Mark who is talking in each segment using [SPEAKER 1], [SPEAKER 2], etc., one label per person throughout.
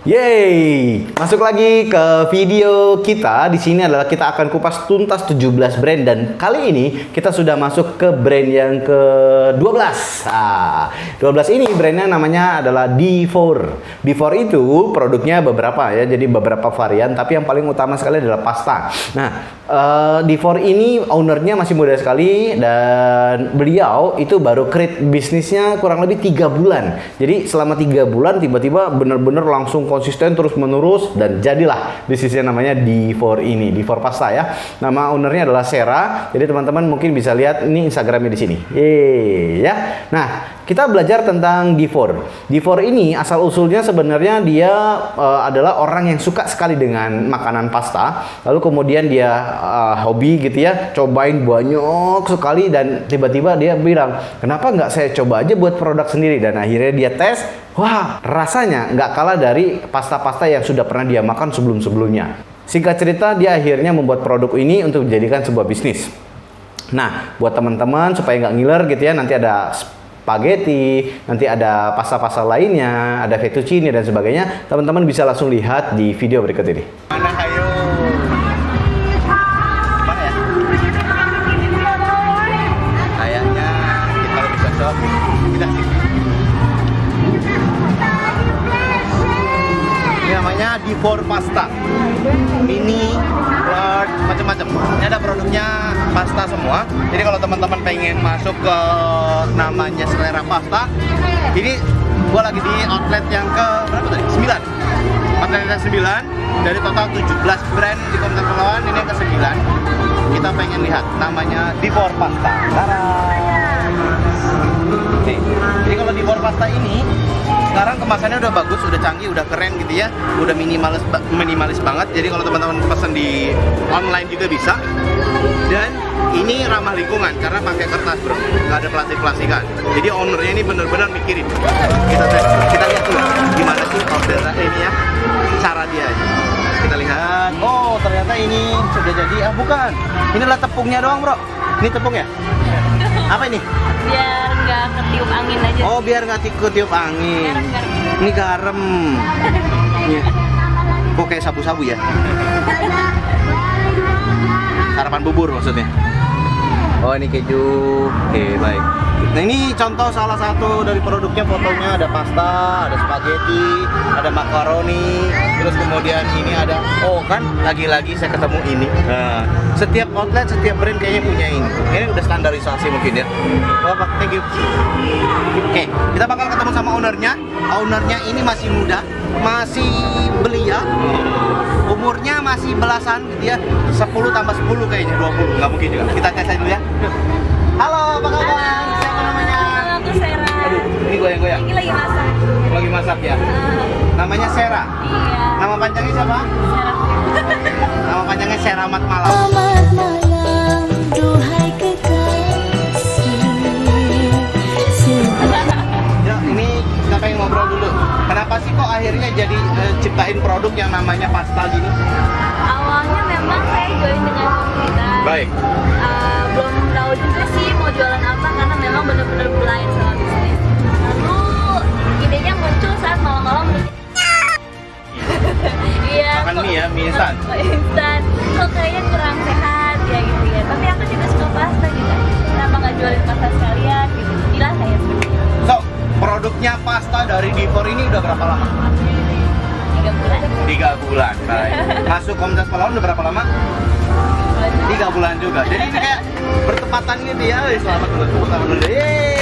[SPEAKER 1] Yeay, masuk lagi ke video kita. Di sini adalah kita akan kupas tuntas 17 brand dan kali ini kita sudah masuk ke brand yang ke-12. 12 ini brandnya namanya adalah D4. D4 itu produknya beberapa ya, jadi beberapa varian, tapi yang paling utama sekali adalah pasta. Nah, D4 ini ownernya masih muda sekali dan beliau itu baru create bisnisnya kurang lebih 3 bulan. Jadi selama 3 bulan tiba-tiba bener-bener langsung konsisten terus menerus dan jadilah bisnisnya namanya D4 ini, D4 pasta ya. Nama ownernya adalah Sera. Jadi teman-teman mungkin bisa lihat ini Instagramnya di sini. Yeay ya. Nah, kita belajar tentang D4. D4 ini asal usulnya sebenarnya dia adalah orang yang suka sekali dengan makanan pasta. Lalu kemudian dia hobi gitu ya, cobain banyak sekali dan tiba-tiba dia bilang, kenapa nggak saya coba aja buat produk sendiri? Dan akhirnya dia tes, wah rasanya nggak kalah dari pasta-pasta yang sudah pernah dia makan sebelum-sebelumnya. Singkat cerita, dia akhirnya membuat produk ini untuk dijadikan sebuah bisnis. Nah, buat teman-teman supaya nggak ngiler gitu ya, nanti ada spaghetti, nanti ada pasta-pasta lainnya, ada fettuccine dan sebagainya. Teman-teman bisa langsung lihat di video berikut ini.
[SPEAKER 2] Mana ayo? Mana ya? Kayaknya kita lebih cocok. Kita sih. Ini namanya D4 pasta. Mini, large, macam-macam. Ini ada produknya pasta semua. Jadi kalau teman-teman pengen masuk ke namanya selera pasta, ini gua lagi di outlet yang ke berapa tadi? 9. Outlet yang ke 9 dari total 17 brand di Kota Kepulauan, ini yang ke 9. Kita pengen lihat namanya D4 pasta. Nih. Jadi kalau D4 pasta ini sekarang kemasannya udah bagus, udah canggih, udah keren gitu ya, udah minimalis banget. Jadi kalau teman-teman pesen di online juga bisa. Dan ini ramah lingkungan karena pakai kertas bro, nggak ada plastik-plastikan. Jadi ownernya ini bener-bener mikirin. Kita lihat dulu gimana sih order ini ya, cara dia aja. Kita lihat. Oh ternyata ini sudah jadi. Ah bukan, inilah tepungnya doang bro. Ini tepung ya? Apa ini?
[SPEAKER 3] Biar nggak ketiup angin aja.
[SPEAKER 2] Oh biar nggak ketiup angin.
[SPEAKER 3] Garam.
[SPEAKER 2] Ini garam. Kok kayak sabu-sabu ya? Sarapan bubur maksudnya. Oh ini keju. Oke baik. Nah ini contoh salah satu dari produknya, fotonya ada pasta, ada spaghetti, ada makaroni, terus kemudian ini ada, oh kan lagi-lagi saya ketemu ini. Nah, setiap outlet, setiap brand kayaknya punya ini. Ini udah standarisasi mungkin ya. Bapak, thank you. Oke, kita bakal ketemu sama ownernya. Ownernya ini masih muda, masih belia, umurnya masih belasan gitu ya. 10 tambah 10 kayaknya 20, nggak mungkin juga. Kita tes aja dulu ya. Halo, apa kabar? Siapa namanya?
[SPEAKER 3] Halo, aku Sera.
[SPEAKER 2] Aduh, ini goyang-goyang.
[SPEAKER 3] Ini lagi masak.
[SPEAKER 2] Lagi masak ya? Namanya Sera?
[SPEAKER 3] Iya.
[SPEAKER 2] Nama panjangnya siapa?
[SPEAKER 3] Sera.
[SPEAKER 2] Nama panjangnya Seramat Malam.
[SPEAKER 4] Selamat malam, duhai kekasih.
[SPEAKER 2] Ya, ini kita pengen ngobrol dulu. Kenapa sih kok akhirnya jadi ciptain produk yang namanya pasta gini?
[SPEAKER 3] Awalnya memang saya join dengan komunitas.
[SPEAKER 2] Baik.
[SPEAKER 3] Belum tahu juga sih mau jualan apa karena memang benar-benar blind sama bisnis. Lalu idenya muncul saat malam-malam. Iya.
[SPEAKER 2] Makan mie ya, mie instan.
[SPEAKER 3] Instan. Kok kayaknya kurang sehat ya gitu ya. Tapi aku juga suka pasta gitu. Kenapa nggak jualin pasta sekalian gitu? Jadilah saya seperti itu.
[SPEAKER 2] So, produknya pasta dari D4 ini udah berapa lama?
[SPEAKER 3] 3 bulan.
[SPEAKER 2] 3 bulan. Baik. Masuk komunitas Palawan udah berapa lama? 3 bulan juga. Jadi ini kayak bertepatan gitu ya. Selamat dulu, tepuk tangan dulu. Yeay.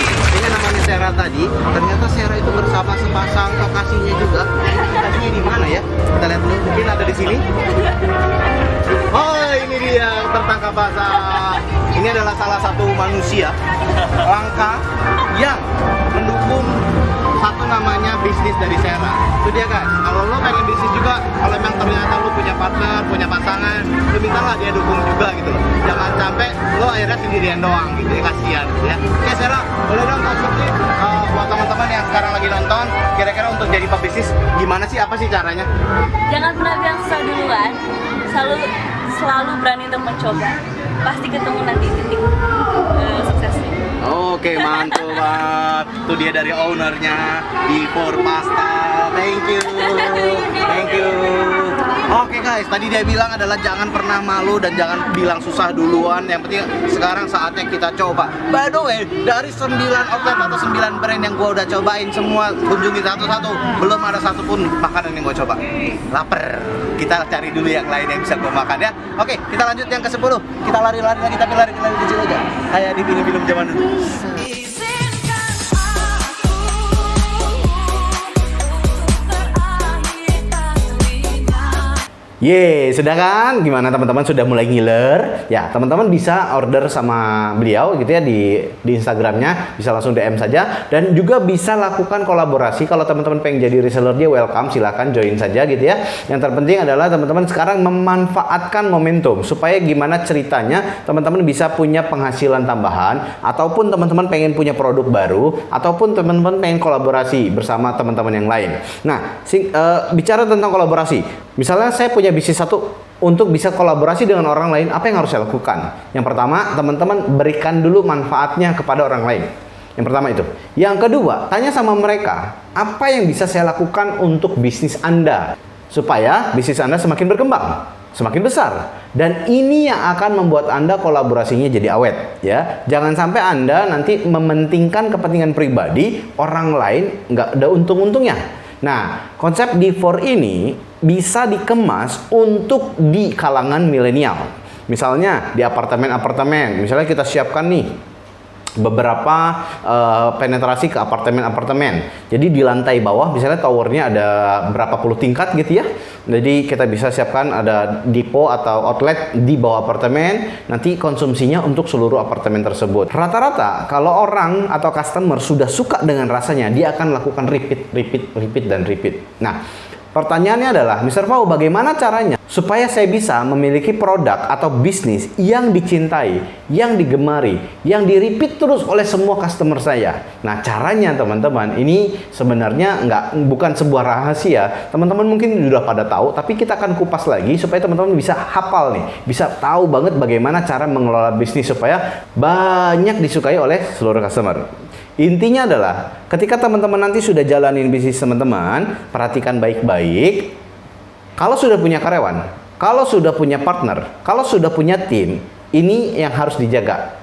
[SPEAKER 2] Ini namanya Sera tadi. Ternyata Sera itu bersama sepasang kekasihnya juga. Kekasihnya di mana ya? Kita lihat dulu. Mungkin ada di sini. Oh, ini dia tertangkap basah. Ini adalah salah satu manusia langka yang mendukung satu namanya bisnis dari Sera. Itu dia guys, kalau lo pengen bisnis juga, kalau memang ternyata lo punya partner, punya pasangan, lo mintalah dia dukung juga gitu loh. Jangan sampai lo akhirnya sendirian doang gitu ya, kasihan ya. Oke Sera, boleh dong kasih tips buat teman-teman yang sekarang lagi nonton, kira-kira untuk jadi pebisnis gimana sih, apa sih caranya?
[SPEAKER 3] Jangan pernah bilang susah duluan. Selalu berani untuk mencoba. Pasti ketemu nanti titik suksesnya.
[SPEAKER 2] Oke, mantul banget. Itu dia dari ownernya di For Pasta. Thank you. Thank you. Oke guys, tadi dia bilang adalah jangan pernah malu dan jangan bilang susah duluan. Yang penting sekarang saatnya kita coba. By the way, dari 9 outlet atau 9 brand yang gua udah cobain semua, kunjungi satu-satu, belum ada satupun makanan yang gua coba. Laper. Kita cari dulu yang lain yang bisa gua makan ya. Oke, kita lanjut yang ke-10. Kita lari-lari lagi tapi lari kecil aja. Kayak di film-film zaman dulu.
[SPEAKER 1] Ye, sudah kan? Gimana teman-teman, sudah mulai ngiler? Ya, teman-teman bisa order sama beliau gitu ya di Instagramnya, bisa langsung DM saja dan juga bisa lakukan kolaborasi. Kalau teman-teman pengen jadi reseller dia, welcome, silahkan join saja gitu ya. Yang terpenting adalah teman-teman sekarang memanfaatkan momentum supaya gimana ceritanya teman-teman bisa punya penghasilan tambahan, ataupun teman-teman pengen punya produk baru, ataupun teman-teman pengen kolaborasi bersama teman-teman yang lain. Nah, bicara tentang kolaborasi, misalnya saya punya bisnis satu, untuk bisa kolaborasi dengan orang lain, apa yang harus saya lakukan? Yang pertama, teman-teman berikan dulu manfaatnya kepada orang lain. Yang pertama itu. Yang kedua, tanya sama mereka, apa yang bisa saya lakukan untuk bisnis Anda supaya bisnis Anda semakin berkembang, semakin besar. Dan ini yang akan membuat Anda kolaborasinya jadi awet ya. Jangan sampai Anda nanti mementingkan kepentingan pribadi, orang lain nggak ada untung-untungnya. Nah, konsep D4 ini bisa dikemas untuk di kalangan milenial. Misalnya di apartemen-apartemen, misalnya kita siapkan nih beberapa penetrasi ke apartemen-apartemen. Jadi di lantai bawah misalnya towernya ada berapa puluh tingkat gitu ya. Jadi kita bisa siapkan ada depo atau outlet di bawah apartemen, nanti konsumsinya untuk seluruh apartemen tersebut. Rata-rata kalau orang atau customer sudah suka dengan rasanya, dia akan lakukan repeat dan repeat. Nah, pertanyaannya adalah, Mr. Pau, bagaimana caranya supaya saya bisa memiliki produk atau bisnis yang dicintai, yang digemari, yang di-repeat terus oleh semua customer saya? Nah, caranya teman-teman, ini sebenarnya bukan sebuah rahasia. Teman-teman mungkin sudah pada tahu, tapi kita akan kupas lagi supaya teman-teman bisa hafal nih, bisa tahu banget bagaimana cara mengelola bisnis supaya banyak disukai oleh seluruh customer. Intinya adalah ketika teman-teman nanti sudah jalanin bisnis teman-teman, perhatikan baik-baik. Kalau sudah punya karyawan, kalau sudah punya partner, kalau sudah punya tim, ini yang harus dijaga.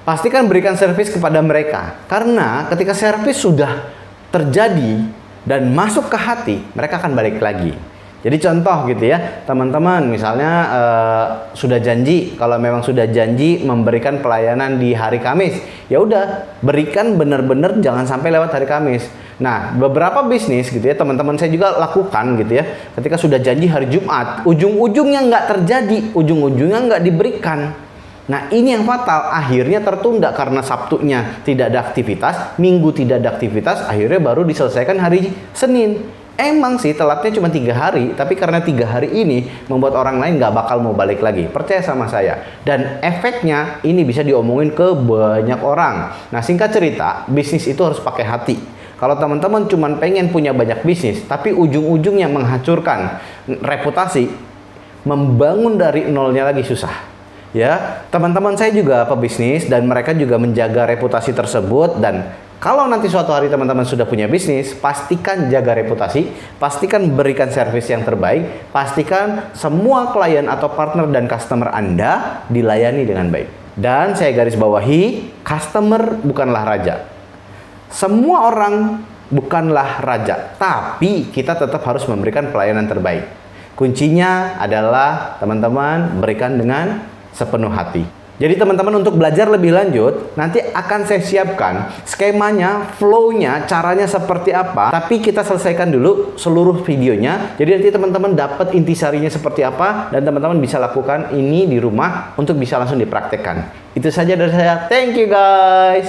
[SPEAKER 1] Pastikan berikan servis kepada mereka. Karena ketika servis sudah terjadi dan masuk ke hati, mereka akan balik lagi. Jadi contoh gitu ya, teman-teman misalnya sudah janji, kalau memang sudah janji memberikan pelayanan di hari Kamis, ya udah berikan benar-benar, jangan sampai lewat hari Kamis. Nah, beberapa bisnis gitu ya, teman-teman saya juga lakukan gitu ya, ketika sudah janji hari Jumat, ujung-ujungnya nggak terjadi, ujung-ujungnya nggak diberikan. Nah, ini yang fatal, akhirnya tertunda karena Sabtunya tidak ada aktivitas, Minggu tidak ada aktivitas, akhirnya baru diselesaikan hari Senin. Emang sih telatnya cuma 3 hari, tapi karena 3 hari ini membuat orang lain nggak bakal mau balik lagi. Percaya sama saya. Dan efeknya ini bisa diomongin ke banyak orang. Nah, singkat cerita, bisnis itu harus pakai hati. Kalau teman-teman cuma pengen punya banyak bisnis, tapi ujung-ujungnya menghancurkan reputasi, membangun dari nolnya lagi susah. Ya, teman-teman saya juga pebisnis dan mereka juga menjaga reputasi tersebut. Dan kalau nanti suatu hari teman-teman sudah punya bisnis, pastikan jaga reputasi, pastikan berikan servis yang terbaik, pastikan semua klien atau partner dan customer Anda dilayani dengan baik. Dan saya garis bawahi, customer bukanlah raja. Semua orang bukanlah raja, tapi kita tetap harus memberikan pelayanan terbaik. Kuncinya adalah teman-teman berikan dengan sepenuh hati. Jadi teman-teman untuk belajar lebih lanjut, nanti akan saya siapkan skemanya, flow-nya, caranya seperti apa. Tapi kita selesaikan dulu seluruh videonya. Jadi nanti teman-teman dapat intisarinya seperti apa. Dan teman-teman bisa lakukan ini di rumah untuk bisa langsung dipraktekkan. Itu saja dari saya. Thank you guys.